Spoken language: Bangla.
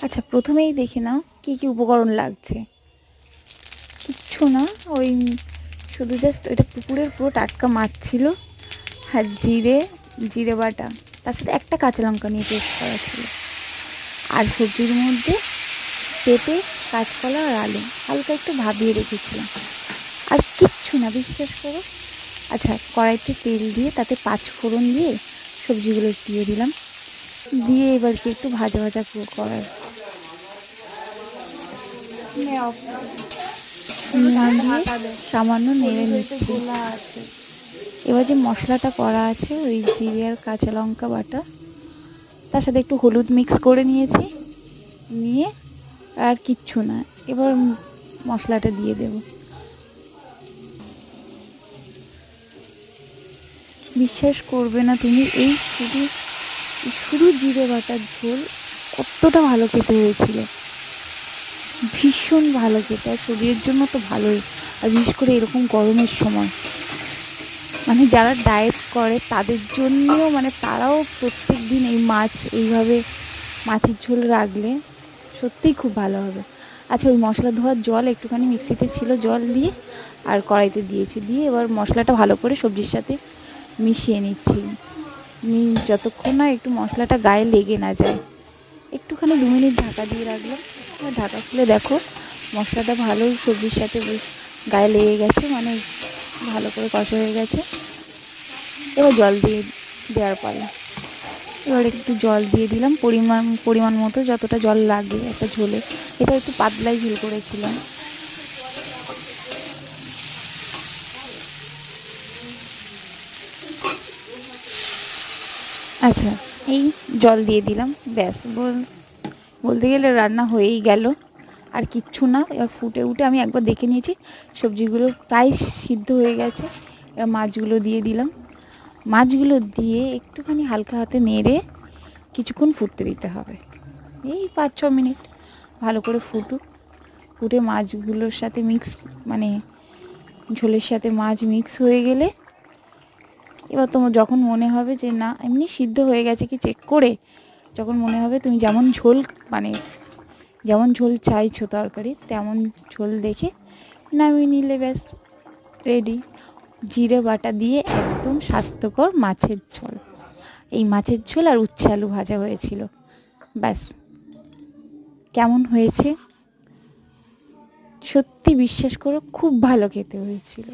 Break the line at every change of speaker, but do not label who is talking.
আচ্ছা, প্রথমেই দেখে নাও কি কি উপকরণ লাগছে। কিচ্ছু না, ওই শুধু জাস্ট এটা পুকুরের পুরো টাটকা মাছ ছিল। আর জিরে, জিরে বাটা, তার সাথে একটা কাঁচা লঙ্কা নিয়ে পেস্ট করা ছিল। আর সবজির মধ্যে পেঁপে, কাঁচকলা আর আলু হালকা একটু ভাবিয়ে রেখেছিলাম। আর কিচ্ছু না, বিশ্বাস করো। আচ্ছা, কড়াইতে তেল দিয়ে তাতে 5 ফোড়ন দিয়ে সবজিগুলো দিয়ে দিলাম। দিয়ে এবার কি একটু ভাজা ভাজা করার নুন দিয়ে সামান্য নেড়ে নিচ্ছি। এবার যে মশলাটা করা আছে, ওই জিরে আর কাঁচা লঙ্কা বাটা, তার সাথে একটু হলুদ মিক্স করে নিয়েছি। নিয়ে আর কিচ্ছু না, এবার মশলাটা দিয়ে দেব। বিশ্বাস করবে না তুমি, এই শুধু শুধু জিরে বাটার ঝোল কতটা ভালো খেতে হয়েছিল। ভীষণ ভালো খেতে, আর শরীরের জন্য তো ভালোই। আর বিশেষ করে এরকম গরমের সময়, মানে যারা ডায়েট করে তাদের জন্যও, মানে তারাও প্রত্যেক দিন এই মাছ এইভাবে মাছের ঝোল রাখলে সত্যিই খুব ভালো হবে। আচ্ছা, ওই মশলা ধোয়ার জল একটুখানি মিক্সিতে ছিল, জল দিয়ে আর কড়াইতে দিয়েছি। দিয়ে এবার মশলাটা ভালো করে সবজির সাথে মিশিয়ে নিচ্ছি। যতক্ষণ না একটু মশলাটা গায়ে লেগে না যায়, একটুখানি 2 মিনিট ঢাকা দিয়ে রাখলাম। আর ঢাকা খুলে দেখো মশলাটা ভালোই সবজির সাথে গায়ে লেগে গেছে, মানে ভালো করে কষা হয়ে গেছে। এবার জল দিয়ে দেওয়ার পালা। এবার একটু জল দিয়ে দিলাম, পরিমাণ মতো, যতটা জল লাগে একটা ঝোলে। এটা একটু পাতলাই ঝোল করেছিলাম। আচ্ছা, এই জল দিয়ে দিলাম, ব্যাস। বলতে গেলে রান্না হয়েই গেল। আর কিচ্ছু না, এবার ফুটে উঠে আমি একবার দেখে নিয়েছি সবজিগুলো প্রায় সিদ্ধ হয়ে গেছে। এবার মাছগুলো দিয়ে দিলাম। মাছগুলো দিয়ে একটুখানি হালকা হাতে নেড়ে কিছুক্ষণ ফুটতে দিতে হবে। এই 5-6 মিনিট ভালো করে ফুটুক। ফুটে মাছগুলোর সাথে মিক্স, মানে ঝোলের সাথে মাছ মিক্স হয়ে গেলে, এবার তোমার যখন মনে হবে যে না এমনি সিদ্ধ হয়ে গেছে কি চেক করে, যখন মনে হবে তুমি যেমন ঝোল, মানে যেমন ঝোল চাইছো তরকারি, তেমন ঝোল দেখে নামিয়ে নিলে ব্যাস রেডি। জিরে বাটা দিয়ে একদম স্বাস্থ্যকর মাছের ঝোল। এই মাছের ঝোল আর উচ্ছে আলু ভাজা হয়েছিল, ব্যাস। কেমন হয়েছে? সত্যি বিশ্বাস করো, খুব ভালো খেতে হয়েছিল।